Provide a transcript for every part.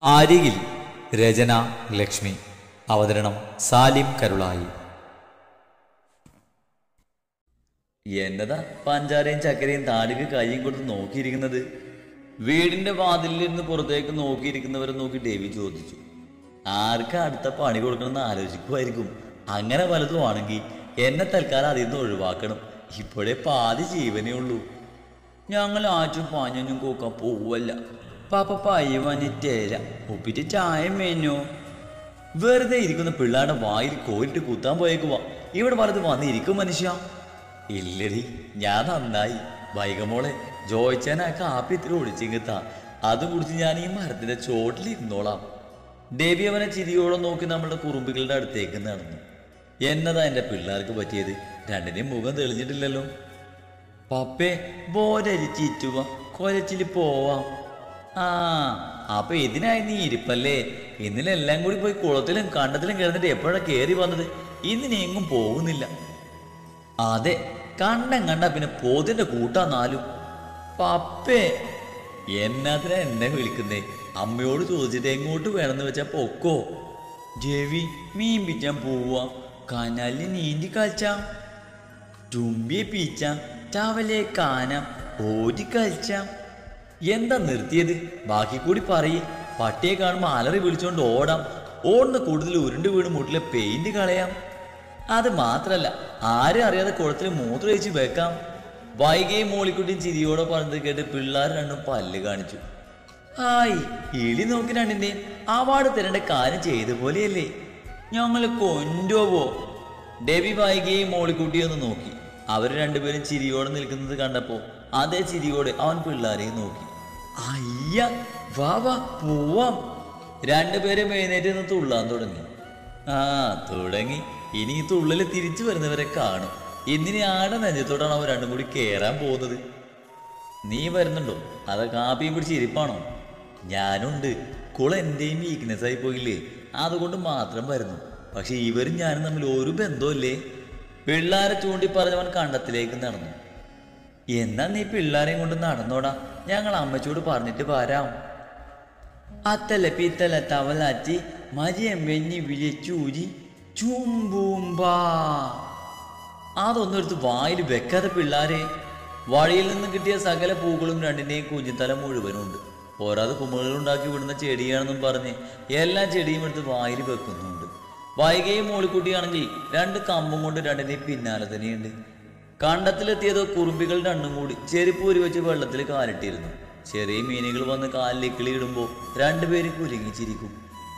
ആരികിൽ രചന ലക്ഷ്മി. അവതരണം സാലിം കരുളായി. എന്നതാ പഞ്ചാരയും ചക്കരയും താടിക്ക് കൈയും കൊടുത്ത് നോക്കിയിരിക്കുന്നത്? വീടിന്റെ വാതിലിരുന്ന് പുറത്തേക്ക് നോക്കിയിരിക്കുന്നവരെ നോക്കി ദേവി ചോദിച്ചു. ആർക്ക് അടുത്ത പണി കൊടുക്കണമെന്ന് ആലോചിക്കുമായിരിക്കും. അങ്ങനെ വലുതും ആണെങ്കിൽ എന്നെ തൽക്കാലം അതിൽ നിന്ന് ഒഴിവാക്കണം. ഇപ്പോഴേ പാതി ജീവനേ ഉള്ളൂ. ഞങ്ങൾ ആറ്റും പാഞ്ഞൊന്നും കൂക്കാൻ പോവല്ല. പാപ്പ പയ്യവനിറ്റേല ഒപ്പിട്ട് ചായ മേനോ. വെറുതെ ഇരിക്കുന്ന പിള്ളേരുടെ വായിൽ കോരിട്ട് കുത്താൻ പോയേക്കുവാ. ഇവിടെ വലത് വന്നിരിക്കും മനുഷ്യ. ഇല്ലടി, ഞാൻ നന്നായി. വൈകമോളെ ജോയിച്ചാൻ ആ കാപ്പി ഇത്തിരി ഒഴിച്ചിങ്ങത്താ. അതും കുടിച്ച് ഞാൻ ഈ മരത്തിന്റെ ചോട്ടിലിരുന്നോളാം. ദേവി അവനെ ചിരിയോടെ നോക്കി നമ്മളുടെ കുറുമ്പികളുടെ അടുത്തേക്ക് നടന്നു. എന്നതാ എൻ്റെ പിള്ളേർക്ക് പറ്റിയത്? രണ്ടിനെയും മുഖം തെളിഞ്ഞിട്ടില്ലല്ലോ. പപ്പേ ബോരരിച്ചിറ്റുക കൊലച്ചിൽ പോവാം. അപ്പൊ ഇതിനായി നീ ഇരിപ്പല്ലേ? ഇന്നലെ എല്ലാം കൂടി പോയി കുളത്തിലും കണ്ടത്തിലും കിടന്നിട്ട് എപ്പോഴാ കയറി വന്നത്? ഇന്നിനെങ്ങും പോകുന്നില്ല. അതെ, കണ്ട പിന്നെ പോതിന്റെ കൂട്ടാന്നാലും. പപ്പേ എന്നാത്തിനാ എന്നെ വിളിക്കുന്നേ? അമ്മയോട് ചോദിച്ചിട്ട് എങ്ങോട്ട് വേണമെന്ന് വെച്ചാ പൊക്കോ. ജെവി മീൻ പിച്ചാൻ പോവാ. കനാലിൽ നീന്തി കളിച്ചാം. തുമ്പിയെ പീച്ചാം. ചവലെ കാനാം. ഓടി കളിച്ചാം. എന്താ നിർത്തിയത്? ബാക്കി കൂടി പറയേ. പട്ടിയെ കാണുമ്പോൾ അലറി വിളിച്ചോണ്ട് ഓടാം. ഓടുന്ന കൂടുതൽ ഉരുണ്ട് വീണ് മുട്ടിലെ പെയിന്റ് കളയാം. അത് മാത്രല്ല, ആരും അറിയാതെ കുളത്തിൽ മൂത്രം ഒഴിച്ച് വെക്കാം. വൈകിയും മോളിക്കുട്ടിയും ചിരിയോടെ പറഞ്ഞത് കേട്ട് പിള്ളേർ രണ്ടും പല്ല് കാണിച്ചു. ഹായ്, ഇളി നോക്കി രണ്ടിൻ്റെയും അവാർഡ് തരേണ്ട കാര്യം ചെയ്ത പോലെയല്ലേ. ഞങ്ങൾ കൊണ്ടുപോവോ? ഡെബി വൈകിയും മോളിക്കുട്ടിയൊന്ന് നോക്കി. അവർ രണ്ടുപേരും ചിരിയോടെ നിൽക്കുന്നത് കണ്ടപ്പോ അതേ ചിരിയോടെ അവൻ പിള്ളേരെയും നോക്കി. അയ്യ, വാ വാ പോവാം. രണ്ടുപേരും എഴുന്നേറ്റ് നിന്ന് തുള്ളാൻ തുടങ്ങി. തുടങ്ങി. ഇനി ഈ തുള്ളല് തിരിച്ചു വരുന്നവരെ കാണും. ഇന്നിനി ആടെ നെഞ്ചത്തോടാണ് അവർ രണ്ടും കൂടി കേറാൻ പോകുന്നത്. നീ വരുന്നുണ്ടോ? അതാ കാപ്പിയും പിടിച്ച് ഇരിപ്പാണോ? ഞാനുണ്ട്. കുളം എന്റെയും വീക്ക്നെസ് ആയി പോയില്ലേ, അതുകൊണ്ട് മാത്രം വരുന്നു. പക്ഷെ ഇവരും ഞാനും തമ്മിൽ ഒരു ബന്ധമില്ലേ? പിള്ളേരെ ചൂണ്ടി പറഞ്ഞവൻ കണ്ടത്തിലേക്ക് നടന്നു. എന്നാ നീ പിള്ളേരെയും കൊണ്ട് നടന്നോടാ, ഞങ്ങൾ അമ്മച്ചോട് പറഞ്ഞിട്ട് വരാം. അത്തല പിത്തല തവലാറ്റി മരിയമ്മഞ്ഞി വിളിച്ചൂരി ചുംബൂമ്പാ. അതൊന്നും എടുത്ത് വായിൽ വെക്കാതെ പിള്ളാരെ. വഴിയിൽ നിന്ന് കിട്ടിയ സകല പൂക്കളും രണ്ടിനെയും കുഞ്ഞിത്തല മുഴുവനുണ്ട്. പോരാതെ കുമിളുണ്ടാക്കി വിടുന്ന ചെടിയാണെന്നും പറഞ്ഞ് എല്ലാ ചെടിയും എടുത്ത് വായിൽ വെക്കുന്നുണ്ട്. വൈകിയും മോളിക്കുട്ടിയാണെങ്കിൽ രണ്ട് കമ്പും കൊണ്ട് രണ്ടിനെയും പിന്നാലെ തന്നെയുണ്ട്. കണ്ടത്തിലെത്തിയതോ കുറുമ്പികൾ രണ്ടും കൂടി ചെരുപ്പൂരി വെച്ച് വെള്ളത്തിൽ കാലിട്ടിരുന്നു. ചെറിയ മീനുകൾ വന്ന് കാലിലേക്കിളി ഇടുമ്പോൾ രണ്ടുപേരും കുലുങ്ങിച്ചിരിക്കും.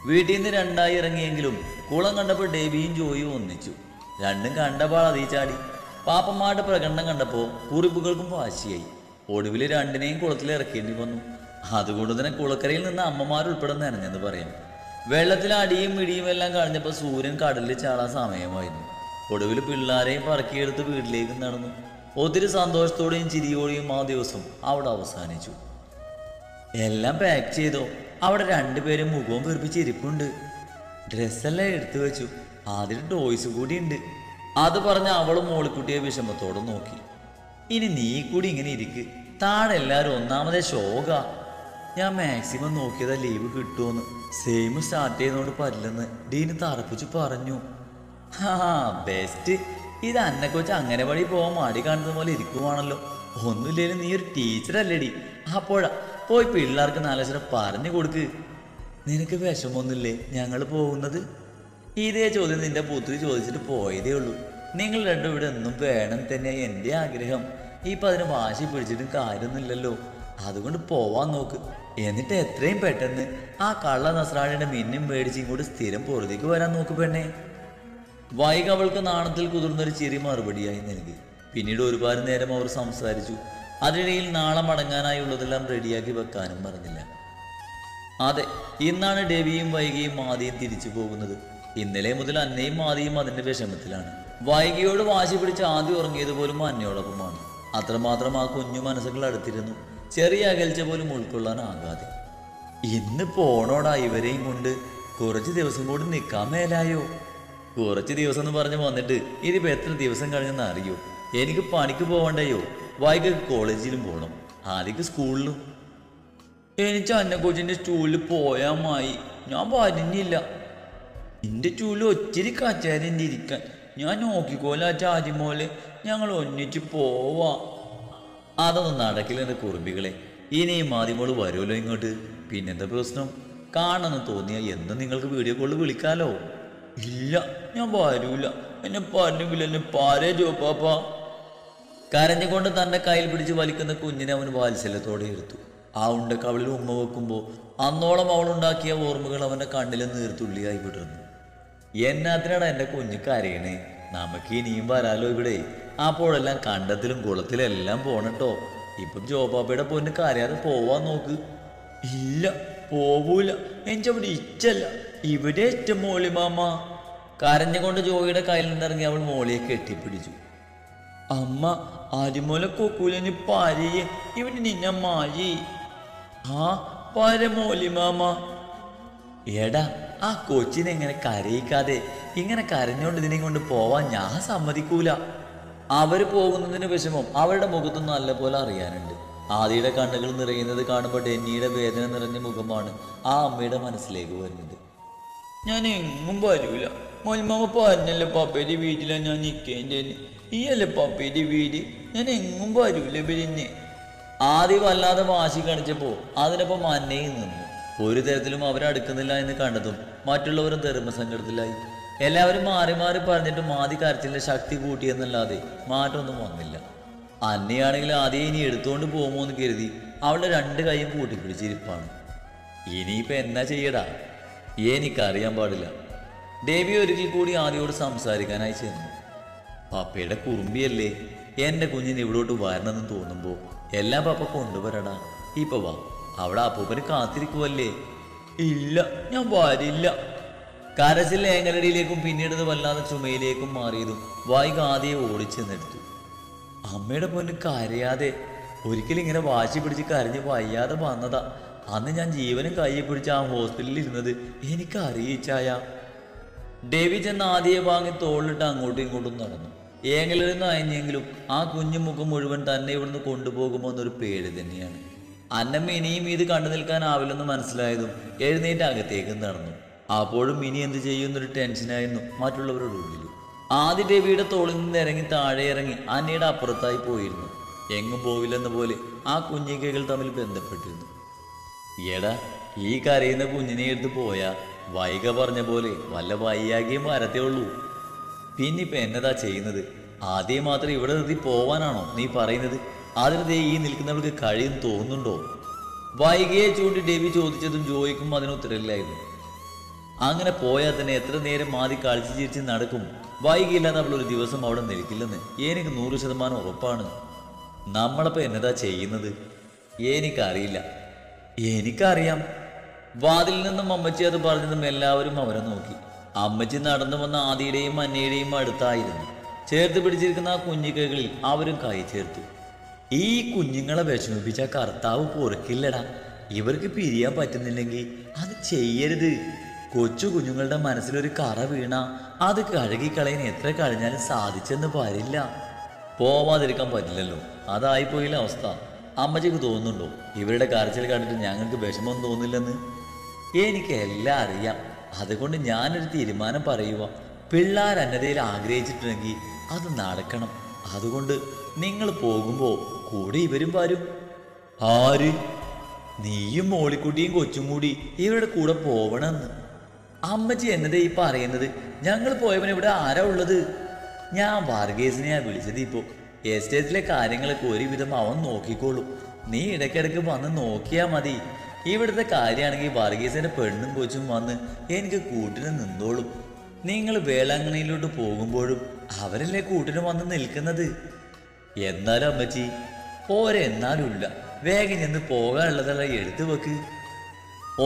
വീട്ടിൽ നിന്ന് രണ്ടായി ഇറങ്ങിയെങ്കിലും കുളം കണ്ടപ്പോൾ ഡേബിയും ജോയും ഒന്നിച്ചു. രണ്ടും കണ്ടപാൾ അതീ ചാടി. പാപ്പന്മാരുടെ പ്രകടനം കണ്ടപ്പോൾ കുറിപ്പുകൾക്കും വാശിയായി. ഒടുവിൽ രണ്ടിനെയും കുളത്തിൽ ഇറക്കേണ്ടി വന്നു. അതുകൊണ്ട് തന്നെ കുളക്കരയിൽ നിന്ന് അമ്മമാരുൾപ്പെടെ നനഞ്ഞെന്ന് പറയാം. വെള്ളത്തിൽ അടിയും ഇടിയും എല്ലാം കഴിഞ്ഞപ്പോൾ സൂര്യൻ കടലിൽ ചാടാൻ സമയമായിരുന്നു. ഒടുവിൽ പിള്ളേരെയും പറക്കിയെടുത്ത് വീട്ടിലേക്ക് നടന്നു. ഒത്തിരി സന്തോഷത്തോടെയും ചിരിയോടെയും ആ ദിവസം അവിടെ അവസാനിച്ചു. എല്ലാം പാക്ക് ചെയ്തോ? അവിടെ രണ്ടുപേരും മുഖവും വെറുപ്പിച്ചിരിപ്പുണ്ട്. ഡ്രസ്സെല്ലാം എടുത്തു വെച്ചു. അതിൽ ടോയ്സ് കൂടി ഉണ്ട്. അത് പറഞ്ഞ് അവളും മോളിക്കുട്ടിയെ വിഷമത്തോടെ നോക്കി. ഇനി നീ കൂടി ഇങ്ങനെ ഇരിക്ക്. താഴെ എല്ലാവരും ഒന്നാമതേ ഷോക. ഞാൻ മാക്സിമം നോക്കിയതാ ലീവ് കിട്ടുമെന്ന്. സെയിം സ്റ്റാർട്ട് ചെയ്യുന്നതുകൊണ്ട് പറ്റില്ലെന്ന് ഡീന് തറപ്പിച്ചു പറഞ്ഞു. ബെസ്റ്റ്. ഇത് അന്നെ കൊച്ച് അങ്ങനെ വഴി പോകാൻ മടി കാണുന്ന പോലെ ഇരിക്കുവാണല്ലോ. ഒന്നുമില്ലേലും നീ ഒരു ടീച്ചറല്ലേടി. അപ്പോഴാ പോയി പിള്ളേർക്ക് നാലക്ഷരം പറഞ്ഞു കൊടുക്ക്. നിനക്ക് വിഷമൊന്നുമില്ലേ ഞങ്ങൾ പോകുന്നത്? ഇതേ ചോദ്യം നിന്റെ പുത്രി ചോദിച്ചിട്ട് പോയതേ ഉള്ളൂ. നിങ്ങൾ രണ്ടും ഇവിടെ എന്നും വേണം തന്നെ എൻ്റെ ആഗ്രഹം. ഇപ്പം അതിന് വാശി പിടിച്ചിട്ടും കാര്യമൊന്നുമില്ലല്ലോ. അതുകൊണ്ട് പോവാൻ നോക്ക്. എന്നിട്ട് എത്രയും പെട്ടെന്ന് ആ കള്ള നസ്രാണിയുടെ മിന്നും മേടിച്ച് ഇങ്ങോട്ട് സ്ഥിരം പുറത്തേക്ക് വരാൻ നോക്ക് പെണ്ണേ. വൈകി അവൾക്ക് നാണത്തിൽ കുതിർന്നൊരു ചിരി മറുപടിയായി നൽകി. പിന്നീട് ഒരുപാട് നേരം അവർ സംസാരിച്ചു. അതിനിടയിൽ നാളെ മടങ്ങാനായുള്ളതെല്ലാം റെഡിയാക്കി വെക്കാനും പറഞ്ഞില്ല. അതെ, ഇന്നാണ് ഡെവിയും വൈകിയും മാതിയും തിരിച്ചു പോകുന്നത്. ഇന്നലെ മുതൽ അന്നയും മാതിയും അതിന്റെ വിഷമത്തിലാണ്. വൈകിയോട് വാശി പിടിച്ച് ആദ്യം ഉറങ്ങിയത് പോലും അന്നയോടൊപ്പമാണ്. അത്രമാത്രം ആ കുഞ്ഞു മനസ്സുകൾ അടുത്തിരുന്നു. ചെറിയ അകൽച്ച പോലും ഉൾക്കൊള്ളാനാകാതെ. ഇന്ന് പോണോടാ ഇവരെയും കൊണ്ട്. കുറച്ച് ദിവസം കൂടി നിൽക്കാൻ മേലായോ? കുറച്ച് ദിവസം എന്ന് പറഞ്ഞ് വന്നിട്ട് ഇതിപ്പോ എത്ര ദിവസം കഴിഞ്ഞെന്ന് അറിയോ? എനിക്ക് പണിക്ക് പോകണ്ടയോ? വൈകിട്ട് കോളേജിലും പോകണം, ആദ്യം സ്കൂളിലും. എനിക്ക് അന്നക്കൊച്ചിൻ്റെ സ്റ്റൂളിൽ പോയാൽ മായി, ഞാൻ പറഞ്ഞില്ല. എൻ്റെ സ്റ്റൂളിൽ ഒത്തിരി കച്ചേരൻ്റെ ഇരിക്കാൻ, ഞാൻ നോക്കിക്കോല ചാജിമോലെ, ഞങ്ങൾ ഒന്നിച്ച് പോവാ. അതൊന്നും നടക്കില്ല എൻ്റെ കുറുമ്പികളെ. ഇനിയും ആദ്യമോള് വരുമല്ലോ ഇങ്ങോട്ട്. പിന്നെന്താ പ്രശ്നം? കാണണമെന്ന് തോന്നിയാൽ എന്ന് നിങ്ങൾക്ക് വീഡിയോ കോളിൽ വിളിക്കാലോ. ഇല്ല, ഞാൻ വരൂല, എന്നെ പറഞ്ഞെങ്കിൽ എന്നെ പാരേ ജോപ്പാപ്പ. കരഞ്ഞുകൊണ്ട് തൻ്റെ കയ്യിൽ പിടിച്ച് വലിക്കുന്ന കുഞ്ഞിനെ അവൻ വാത്സല്യത്തോടെ എടുത്തു. ആ ഉണ്ടക്ക് അവളിൽ ഉമ്മ വെക്കുമ്പോൾ അന്നോളം അവളുണ്ടാക്കിയ ഓർമ്മകൾ അവൻ്റെ കണ്ണിൽ നീർത്തുള്ളിയായി വിടുന്നു. എന്നാത്തിനാണ് എൻ്റെ കുഞ്ഞ് കരയണേ? നമുക്ക് ഇനിയും വരാലോ ഇവിടെ. അപ്പോഴെല്ലാം കണ്ടത്തിലും കുളത്തിലും എല്ലാം പോണട്ടോ. ഇപ്പം ജോപ്പാപ്പയുടെ പൊന്ന് കരയാതെ പോവാൻ നോക്ക്. ഇല്ല, പോവൂല, എനിക്കവിടെ ഇഷ്ടല്ല, ഇവിടെ ഇഷ്ടം മോളി മാമ. കരഞ്ഞുകൊണ്ട് ജോയിയുടെ കയ്യിൽ നിന്നിറങ്ങി അവൾ മോളിയെ കെട്ടിപ്പിടിച്ചു. അമ്മ ആദ്യമോലെ കൊക്കൂലന് പാരയെ, ഇവിടെ നിന്ന മാരി. ആ പാര മോലി മാമ. എടാ, ആ കൊച്ചിനെങ്ങനെ കരയിക്കാതെ ഇങ്ങനെ കരഞ്ഞോണ്ട് ഇതിനെ കൊണ്ട് പോവാൻ ഞാൻ സമ്മതിക്കൂല. അവര് പോകുന്നതിന് വിഷമം അവരുടെ മുഖത്ത് നല്ലപോലെ അറിയാനുണ്ട്. ആദിയുടെ കണ്ണുകൾ നിറയുന്നത് കാണുമ്പോൾ ഡെന്നിയുടെ വേദന നിറഞ്ഞ മുഖമാണ് ആ അമ്മയുടെ മനസ്സിലേക്ക് വരുന്നത്. ഞാൻ എങ്ങും വരൂല, മോൽമാമ പറഞ്ഞല്ലേ പപ്പയുടെ വീട്ടിലാണ് ഞാൻ നിൽക്കേണ്ടത്. ഈ അല്ലേ പപ്പയുടെ വീട്, ഞാൻ എങ്ങും വരൂല. പിന്നെ ആദ്യം വല്ലാതെ വാശി കാണിച്ചപ്പോൾ അതിനൊപ്പം അന്നയും നിന്നു. ഒരു തരത്തിലും അവരടുക്കുന്നില്ല എന്ന് കണ്ടതും മറ്റുള്ളവരും ധർമ്മസങ്കടത്തിലായി. എല്ലാവരും മാറി മാറി പറഞ്ഞിട്ടും ആദ്യ കരച്ചിലിന്റെ ശക്തി കൂട്ടിയെന്നല്ലാതെ മാറ്റമൊന്നും വന്നില്ല. അന്നയാണെങ്കിൽ ആദ്യം ഇനി എടുത്തുകൊണ്ട് പോകുമോ എന്ന് കരുതി അവളുടെ രണ്ട് കൈയും കൂട്ടിപ്പിടിച്ചിരിപ്പാണ്. ഇനിയിപ്പോൾ എന്നാ ചെയ്യടാ? എനിക്കറിയാൻ പാടില്ല. ദേവി ഒരിക്കൽ കൂടി ആദ്യയോട് സംസാരിക്കാനായി ചെന്നു. പപ്പയുടെ കുറുമ്പിയല്ലേ, എൻ്റെ കുഞ്ഞിന് ഇവിടോട്ട് വരണമെന്ന് തോന്നുമ്പോൾ എല്ലാം പപ്പ കൊണ്ടുവരടാ. ഇപ്പൊ വാ, അവിടെ അപ്പൂപ്പന് കാത്തിരിക്കുവല്ലേ. ഇല്ല, ഞാൻ വരില്ല. കരച്ചിൽ ഏങ്ങലടിയിലേക്കും പിന്നീട് വല്ലാതെ ചുമയിലേക്കും മാറിയതും വായിക ആദ്യം ഓടിച്ചെന്നെടുത്തു. അമ്മയുടെ പൊന്ന് കരയാതെ. ഒരിക്കലും ഇങ്ങനെ വാശി പിടിച്ച് കരഞ്ഞ് വയ്യാതെ വന്നതാ. അന്ന് ഞാൻ ജീവനും കയ്യെ പിടിച്ച് ആ ഹോസ്പിറ്റലിൽ ഇരുന്നത് എനിക്കറിയിച്ചായ. ഡേവി ചെന്ന് ആദ്യം വാങ്ങി തോളിലിട്ട് അങ്ങോട്ടും ഇങ്ങോട്ടും നടന്നു. ഏങ്ങലിരുന്ന് അയഞ്ഞെങ്കിലും ആ കുഞ്ഞു മുഖം മുഴുവൻ തന്നെ ഇവിടുന്ന് കൊണ്ടുപോകുമോ എന്നൊരു പേടി തന്നെയാണ്. അന്നമ്മ ഇനിയും ഇത് കണ്ടു നിൽക്കാനാവില്ലെന്ന് മനസ്സിലായതും എഴുന്നേറ്റ് അകത്തേക്ക് നടന്നു. അപ്പോഴും ഇനി എന്ത് ചെയ്യുന്നൊരു ടെൻഷനായിരുന്നു മറ്റുള്ളവരുടെ ഉള്ളിൽ. ആദ്യ ദേവിയുടെ തോളിൽ നിന്ന് ഇറങ്ങി താഴെ ഇറങ്ങി അന്നയുടെ അപ്പുറത്തായി പോയിരുന്നു. എങ്ങും പോവില്ലെന്ന പോലെ ആ കുഞ്ഞിക്കൈകൾ തമ്മിൽ ബന്ധപ്പെട്ടിരുന്നു. എടാ, ഈ കരയുന്ന കുഞ്ഞിനെ എടുത്ത് പോയാ വൈക പറഞ്ഞ പോലെ വല്ല വയ്യാകിയും വരത്തേ ഉള്ളൂ. പിന്നിപ്പോൾ എന്നതാ ചെയ്യുന്നത്? ആദ്യം മാത്രം ഇവിടെ നിർത്തി പോവാനാണോ നീ പറയുന്നത്? അതിന് ഈ നിൽക്കുന്നവർക്ക് കഴിയും തോന്നുന്നുണ്ടോ? വൈകിയെ ചൂണ്ടി ദേവി ചോദിച്ചതും ജോയിക്കും അതിനുത്തരവില്ലായിരുന്നു. അങ്ങനെ പോയാൽ തന്നെ എത്ര നേരം മാതി കളിച്ച് ചിരിച്ച് നടക്കും. വൈകിയില്ലാതെ അവൾ ഒരു ദിവസം അവിടെ നിൽക്കില്ലെന്ന് എനിക്ക് 100% ഉറപ്പാണ്. നമ്മളപ്പോൾ എന്നതാ ചെയ്യുന്നത്? എനിക്കറിയില്ല. എനിക്കറിയാം. വാതിൽ നിന്നും അമ്മച്ചി അത് പറഞ്ഞതും എല്ലാവരും അവരെ നോക്കി. അമ്മച്ചി നടന്നു വന്ന ആദിയുടെയും അന്നയുടെയും അടുത്തായിരുന്നു. ചേർത്ത് പിടിച്ചിരിക്കുന്ന ആ കുഞ്ഞിക്കൈകളിൽ അവരും കൈ ചേർത്തു. ഈ കുഞ്ഞുങ്ങളെ വിഷമിപ്പിച്ച കർത്താവ് പൊറുക്കില്ലടാ. ഇവർക്ക് പിരിയാൻ പറ്റുന്നില്ലെങ്കിൽ അത് ചെയ്യരുത്. കൊച്ചു കുഞ്ഞുങ്ങളുടെ മനസ്സിലൊരു കറ വീണ അത് കഴുകിക്കളയാൻ എത്ര കഴിഞ്ഞാലും സാധിച്ചെന്ന് വരില്ല. പോവാതിരിക്കാൻ പറ്റില്ലല്ലോ, അതായിപ്പോയില്ല അവസ്ഥ. അമ്മച്ചിക്ക് തോന്നുന്നുണ്ടോ ഇവരുടെ കരച്ചിൽ കണ്ടിട്ട് ഞങ്ങൾക്ക് വിഷമം തോന്നില്ലെന്ന്? എനിക്ക് എല്ലാം അറിയാം. അതുകൊണ്ട് ഞാനൊരു തീരുമാനം പറയുക. പിള്ളേർ അന്നതയിൽ ആഗ്രഹിച്ചിട്ടുണ്ടെങ്കിൽ അത് നടക്കണം. അതുകൊണ്ട് നിങ്ങൾ പോകുമ്പോൾ കൂടെ ഇവരും വരും. ആര്? നീയും മോളിക്കുട്ടിയും കൊച്ചും കൂടി ഇവരുടെ കൂടെ പോവണമെന്ന്. അമ്മച്ചി എന്നതേ ഈ പറയുന്നത്? ഞങ്ങൾ പോയവൻ ഇവിടെ ആരാ ഉള്ളത്? ഞാൻ വർഗീസിനെയാ വിളിച്ചത്. ഇപ്പോൾ എസ്റ്റേറ്റിലെ കാര്യങ്ങളൊക്കെ ഒരുവിധം അവൻ നോക്കിക്കോളും. നീ ഇടയ്ക്കിടയ്ക്ക് വന്ന് നോക്കിയാൽ മതി. ഇവിടുത്തെ കാര്യമാണെങ്കിൽ വർഗീസിന്റെ പെണ്ണും കൊച്ചും വന്ന് എനിക്ക് കൂട്ടിന് നിന്നോളും. നിങ്ങൾ വേളാങ്കണിയിലോട്ട് പോകുമ്പോഴും അവരല്ലേ കൂട്ടിന് വന്ന് നിൽക്കുന്നത്. എന്നാലും അമ്മച്ചി പോരെന്നാലുമില്ല, വേഗം ചെന്ന് പോകാനുള്ളതല്ല എടുത്തു വെക്ക്.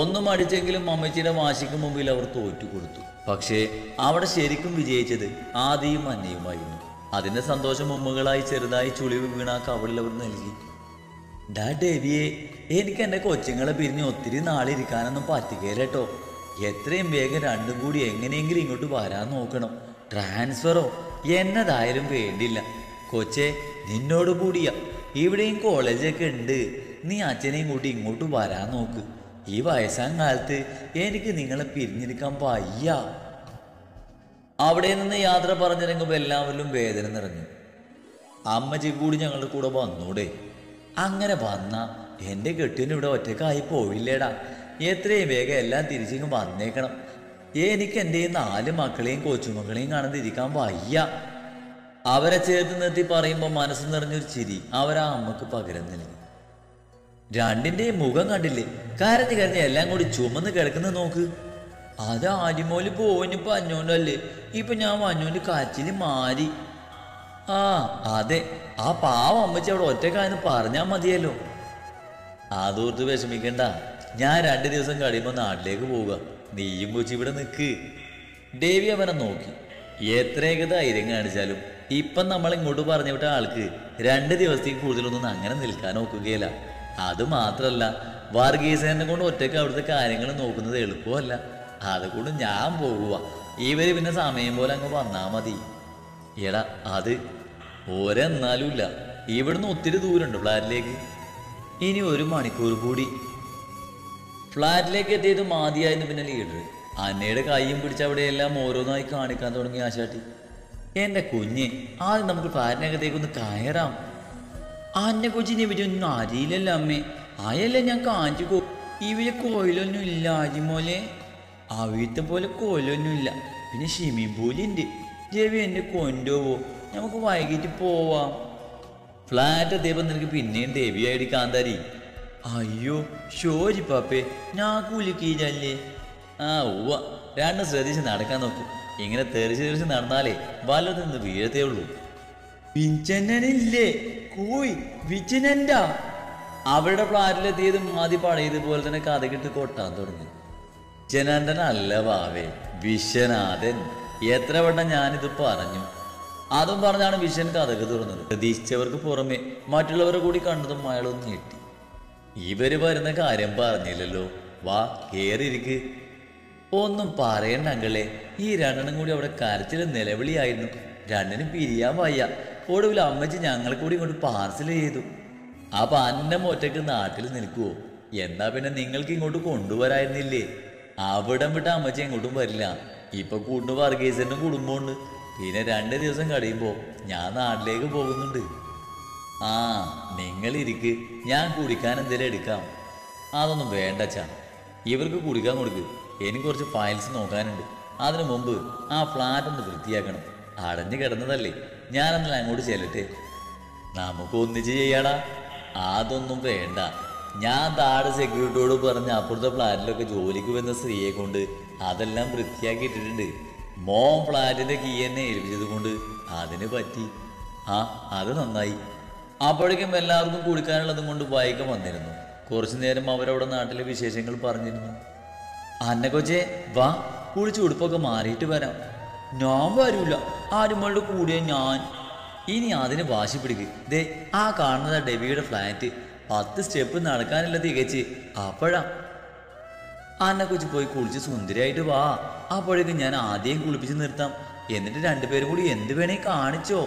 ഒന്നും അടിച്ചെങ്കിലും അമ്മച്ചിയുടെ വാശിക്ക് മുമ്പിൽ അവർ തോറ്റുകൊടുത്തു. പക്ഷേ അവിടെ ശരിക്കും വിജയിച്ചത് ആദിയും അന്നയുമായിരുന്നു. അതിന്റെ സന്തോഷം ഉമ്മകളായി ചെറുതായി ചുളിവ് വീണ കവളിൽ അവർ നൽകി. ഡാ ഡേവിയെ, എനിക്ക് എൻ്റെ കൊച്ചുങ്ങളെ പിരിഞ്ഞ് ഒത്തിരി നാളിരിക്കാനൊന്നും പറ്റുകയില്ലേട്ടോ. എത്രയും വേഗം രണ്ടും കൂടി എങ്ങനെയെങ്കിലും ഇങ്ങോട്ട് വരാൻ നോക്കണം. ട്രാൻസ്ഫറോ എന്നതായാലും വേണ്ടില്ല. കൊച്ചെ, നിന്നോട് കൂടിയാ. ഇവിടെയും കോളേജൊക്കെ ഉണ്ട്. നീ അച്ഛനെയും കൂട്ടി ഇങ്ങോട്ട് വരാൻ നോക്ക്. ഈ വയസ്സാം കാലത്ത് എനിക്ക് നിങ്ങളെ പിരിഞ്ഞിരിക്കാൻ വയ്യ. അവിടെ നിന്ന് യാത്ര പറഞ്ഞിറങ്ങുമ്പോൾ എല്ലാവരിലും വേദന നിറഞ്ഞു. അമ്മച്ചി കൂടി ഞങ്ങളുടെ കൂടെ വന്നൂടെ? അങ്ങനെ വന്ന എൻ്റെ കെട്ടിന് ഇവിടെ ഒറ്റക്കായി പോയില്ലേടാ. എത്രയും വേഗം എല്ലാം തിരിച്ചിങ്ങ് വന്നേക്കണം. എനിക്ക് എൻ്റെ 4 മക്കളെയും കൊച്ചുമക്കളെയും കാണാതിരിക്കാൻ വയ്യ. അവരെ ചേർത്ത് നിർത്തി പറയുമ്പോൾ മനസ്സ് നിറഞ്ഞൊരു ചിരി അവരാ അമ്മക്ക് പകരം നൽകി. രണ്ടിൻ്റെയും മുഖം കണ്ടില്ലേ? കരഞ്ഞ് കരഞ്ഞ് എല്ലാം കൂടി ചുമന്ന് കിടക്കുന്നത് നോക്ക്. അത് ആദ്യമോല് പോയിന് പഞ്ഞോണ്ടല്ലേ, ഇപ്പൊ ഞാൻ വഞ്ഞോണ്ട് കരച്ചില് മാറി. ആ അതെ, ആ പാവം അമ്മച്ചി അവിടെ ഒറ്റക്കായെന്ന് പറഞ്ഞാൽ മതിയല്ലോ. അതോർത്ത് വിഷമിക്കണ്ട, ഞാൻ 2 ദിവസം കഴിയുമ്പോൾ നാട്ടിലേക്ക് പോവുക. നീയും കൊച്ചി ഇവിടെ നിൽക്ക്. ദേവി അവനെ നോക്കി. എത്രയൊക്കെ ധൈര്യം കാണിച്ചാലും ഇപ്പം നമ്മൾ ഇങ്ങോട്ട് പറഞ്ഞു വിട്ട ആൾക്ക് 2 ദിവസത്തേക്ക് കൂടുതലൊന്നും അങ്ങനെ നിൽക്കാൻ നോക്കുകയില്ല. അതുമാത്രമല്ല, വർഗീസേനെ കൊണ്ട് ഒറ്റയ്ക്ക് അവിടുത്തെ കാര്യങ്ങൾ നോക്കുന്നത് എളുപ്പമല്ല. അതുകൊണ്ട് ഞാൻ പോകുക. ഇവര് പിന്നെ സമയം പോലെ അങ്ങ് വന്നാൽ മതി. എടാ അത് ഒരെന്നാലും ഇല്ല, ഇവിടുന്ന് ഒത്തിരി ദൂരമുണ്ട് ഫ്ലാറ്റിലേക്ക്. ഇനി 1 മണിക്കൂർ കൂടി. ഫ്ലാറ്റിലേക്ക് എത്തിയത് മാതിയായിരുന്നു. പിന്നെ ലീഡർ അന്നയുടെ കൈയും പിടിച്ച് അവിടെയെല്ലാം ഓരോന്നായി കാണിക്കാൻ തുടങ്ങി ആശാട്ടി. എൻ്റെ കുഞ്ഞ്, ആദ്യം നമുക്ക് ഫ്ലാറ്റിനകത്തേക്കൊന്ന് കയറാം. അന്നെ കൊച്ചിനെ പറ്റിയൊന്നും അറിയില്ലല്ലോ അമ്മേ. അയല്ല ഞാൻ കാണിച്ചു. ഇവരെ കോയിലൊന്നും ഇല്ല ആജിമോലെ. അവിയത്തെ പോലെ കോയിലൊന്നുമില്ല. പിന്നെ സ്വിമ്മിംഗ് പൂലുണ്ട്. രവി എന്നെ കൊണ്ടുപോവോ? നമുക്ക് വൈകിട്ട് പോവാം. ഫ്ലാറ്റ് എത്തിയപ്പോൾ നിനക്ക് പിന്നെയും ദേവിയായിട്ട് കാന്താരി. അയ്യോ ഷോരി പാപ്പേ, ഞാൻ കുലുക്കിയില്ലേ. ആ ഉവ്വ, 2 ശ്രദ്ധിച്ച് നടക്കാൻ നോക്കും. ഇങ്ങനെ തെറിച്ച് നടന്നാലേ വല്ലതും നിന്ന് വീഴത്തേ ഉള്ളൂ. വിഞ്ചനല്ലേ കോയി വിച്ചനൻ്റാ. അവരുടെ ഫ്ലാറ്റിലെത്തിയത് മാതി പഴയതുപോലെ തന്നെ കഥകിട്ട് കൊട്ടാൻ തുടങ്ങി. വിശ്വനാഥൻ അല്ല വാവേ, വിശ്വനാഥൻ. എത്ര വട്ടം ഞാനിത് പറഞ്ഞു. അതും പറഞ്ഞാണ് വിശ്വൻ കഥക് തുറന്നത്. പ്രതീക്ഷിച്ചവർക്ക് പുറമെ മറ്റുള്ളവരെ കൂടി കണ്ടതും അയാളൊന്ന് ഞെട്ടി. ഇവര് വരുന്ന കാര്യം പറഞ്ഞില്ലല്ലോ. വാ കേറിയിരിക്ക്. ഒന്നും പറയണ്ട അങ്കളെ. ഈ 2 കൂടി അവിടെ കരച്ചിലും നിലവിളിയായിരുന്നു. 2 പിരിയാൻ വയ്യ. ഒടുവിൽ അമ്മച്ചി ഞങ്ങളെ കൂടി ഇങ്ങോട്ട് പാർസൽ ചെയ്തു. അപ്പൊ അന്നം ഒറ്റയ്ക്ക് നാട്ടിൽ നിൽക്കുവോ? എന്നാ പിന്നെ നിങ്ങൾക്ക് ഇങ്ങോട്ട് കൊണ്ടുവരായിരുന്നില്ലേ? അവിടം വിട്ട അമ്മച്ചി എങ്ങോട്ടും വരില്ല. ഇപ്പൊ കൂട്ടു വർഗീസിന്റെ കുടുംബമുണ്ട്. പിന്നെ 2 ദിവസം കഴിയുമ്പോ ഞാൻ നാട്ടിലേക്ക് പോകുന്നുണ്ട്. ആ നിങ്ങളിരിക്ക്, ഞാൻ കുടിക്കാൻ എന്തെങ്കിലും എടുക്കാം. അതൊന്നും വേണ്ടച്ചാ, ഇവർക്ക് കുടിക്കാൻ കൊടുക്ക്. എനിക്ക് കുറച്ച് ഫയൽസ് നോക്കാനുണ്ട്. അതിനു മുമ്പ് ആ ഫ്ലാറ്റ് ഒന്ന് വൃത്തിയാക്കണം. അടഞ്ഞു കിടന്നതല്ലേ, ഞാനെന്നാൽ അങ്ങോട്ട് ചെല്ലട്ടെ. നമുക്ക് ഒന്നിച്ച് ചെയ്യാടാ. അതൊന്നും വേണ്ട, ഞാൻ താഴെ സെക്യൂരിറ്റിയോട് പറഞ്ഞ് അപ്പുറത്തെ ഫ്ലാറ്റിലൊക്കെ ജോലിക്ക് വന്ന സ്ത്രീയെ കൊണ്ട് അതെല്ലാം വൃത്തിയാക്കിയിട്ടിട്ടുണ്ട്. മോൻ ഫ്ലാറ്റിന്റെ കീ എന്നെ ഏൽപ്പിച്ചത് കൊണ്ട് അതിന് പറ്റി. ആ അത് നന്നായി. അപ്പോഴേക്കും എല്ലാവർക്കും കുടിക്കാനുള്ളതും കൊണ്ട് വൈകം വന്നിരുന്നു. കുറച്ചു നേരം അവരവിടെ നാട്ടിലെ വിശേഷങ്ങൾ പറഞ്ഞിരുന്നു. അന്ന കൊച്ചേ വാ, കുളിച്ച് ഉടുപ്പൊക്കെ മാറിയിട്ട് വരാം. ഞാൻ വരൂല, ആരുമളുടെ കൂടെ ഞാൻ. ഇനി അതിന് വാശി പിടിക്ക്. ദേ ആ കാണുന്നത് ഡെബിയുടെ ഫ്ലാറ്റ്. 10 സ്റ്റെപ്പ് നടക്കാനില്ല തികച്ച്. അപ്പോഴാ അന്ന കൊച്ചു പോയി കുളിച്ച് സുന്ദരിയായിട്ട് വാ. അപ്പോഴേക്കും ഞാൻ ആദ്യം കുളിപ്പിച്ച് നിർത്താം. എന്നിട്ട് 2 പേരും കൂടി എന്ത് വേണേ കാണിച്ചോ.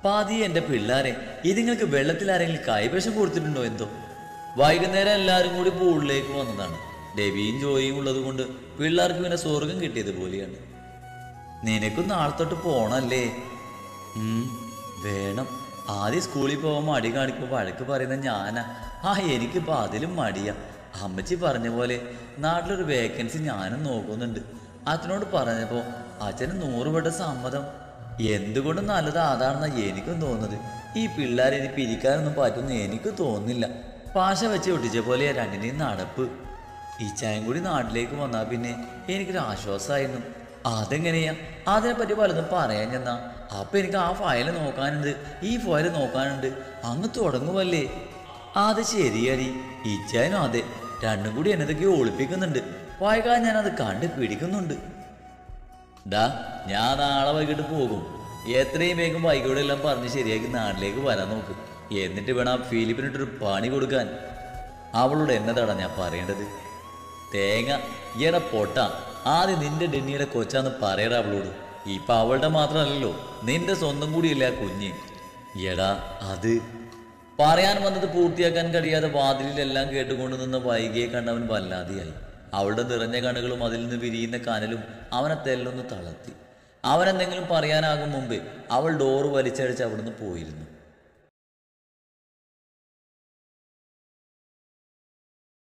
പാതി എൻ്റെ പിള്ളേരെ, ഇതുങ്ങൾക്ക് വെള്ളത്തിൽ ആരെങ്കിലും കൈവശം കൊടുത്തിട്ടുണ്ടോ എന്തോ. വൈകുന്നേരം എല്ലാവരും കൂടി പൂളിലേക്ക് വന്നതാണ്. ഡെബിയും ജോയിയും ഉള്ളത് കൊണ്ട് പിള്ളേർക്ക് പിന്നെ സ്വർഗം കിട്ടിയതുപോലെയാണ്. നിനക്കും നാളെ തൊട്ട് പോണല്ലേ? വേണം. ആദ്യം സ്കൂളിൽ പോകാൻ മടി കാണിക്കുമ്പോൾ വഴക്ക് പറയുന്ന ഞാനാ. എനിക്കിപ്പോൾ അതിലും മടിയാ. അമ്മച്ചി പറഞ്ഞ പോലെ നാട്ടിലൊരു വേക്കൻസി ഞാനും നോക്കുന്നുണ്ട്. അച്ഛനോട് പറഞ്ഞപ്പോൾ അച്ഛന് 100 വട്ടം സമ്മതം. എന്തുകൊണ്ട് നല്ലത് അതാണെന്നാണ് എനിക്കും തോന്നുന്നത്. ഈ പിള്ളേരെ ഇനി പിരിക്കാനൊന്നും പറ്റുമെന്ന് എനിക്ക് തോന്നുന്നില്ല. പാശ വെച്ച് ഒട്ടിച്ച പോലെ 2ൻ്റെയും നടപ്പ്. ഈ ചായം കൂടി നാട്ടിലേക്ക് വന്നാൽ പിന്നെ എനിക്കൊരു ആശ്വാസമായിരുന്നു. അതെങ്ങനെയാ? അതിനെപ്പറ്റി പലതും പറയാൻ ചെന്നാ അപ്പം എനിക്ക് ആ ഫയൽ നോക്കാനുണ്ട്, ഈ ഫയൽ നോക്കാനുണ്ട്. അങ്ങ് തുടങ്ങുമല്ലേ? അത് ശരിയടി. ഇച്ചായനും അതെ, 2 കൂടി എന്നതൊക്കെയോ ഒളിപ്പിക്കുന്നുണ്ട്. വായിക്കാൻ ഞാനത് കണ്ട് പിടിക്കുന്നുണ്ട്. ഡാ ഞാൻ നാളെ വൈകിട്ട് പോകും. എത്രയും വേഗം വൈകിട്ടെല്ലാം പറഞ്ഞ് ശരിയാക്കി നാട്ടിലേക്ക് വരാൻ നോക്കും. എന്നിട്ട് വേണം ആ ഫിലിപ്പിനിട്ടൊരു പണി കൊടുക്കാൻ. അവളോട് എന്നതാടാ ഞാൻ പറയേണ്ടത്? തേങ്ങ എടാ പൊട്ട, ആദ്യം നിന്റെ ഡെന്നിയുടെ കൊച്ചാന്ന് പറയടാ അവളോട്. ഇപ്പം അവളുടെ മാത്രമല്ലല്ലോ, നിന്റെ സ്വന്തം കൂടിയല്ല ആ കുഞ്ഞ്. എടാ അത് പറയാൻ വന്നത് പൂർത്തിയാക്കാൻ കഴിയാതെ വാതിലിലെല്ലാം കേട്ടുകൊണ്ടു നിന്ന വൈകിയെ കണ്ടവൻ വല്ലാതെയായി. അവളുടെ നിറഞ്ഞ കണ്ണുകളും അതിൽ നിന്ന് വിരിയുന്ന കനലും അവനെ തെല്ലൊന്ന് തളർത്തി. അവനെന്തെങ്കിലും പറയാനാകും മുമ്പേ അവൾ ഡോറ് വലിച്ചടിച്ച് അവിടുന്ന് പോയിരുന്നു.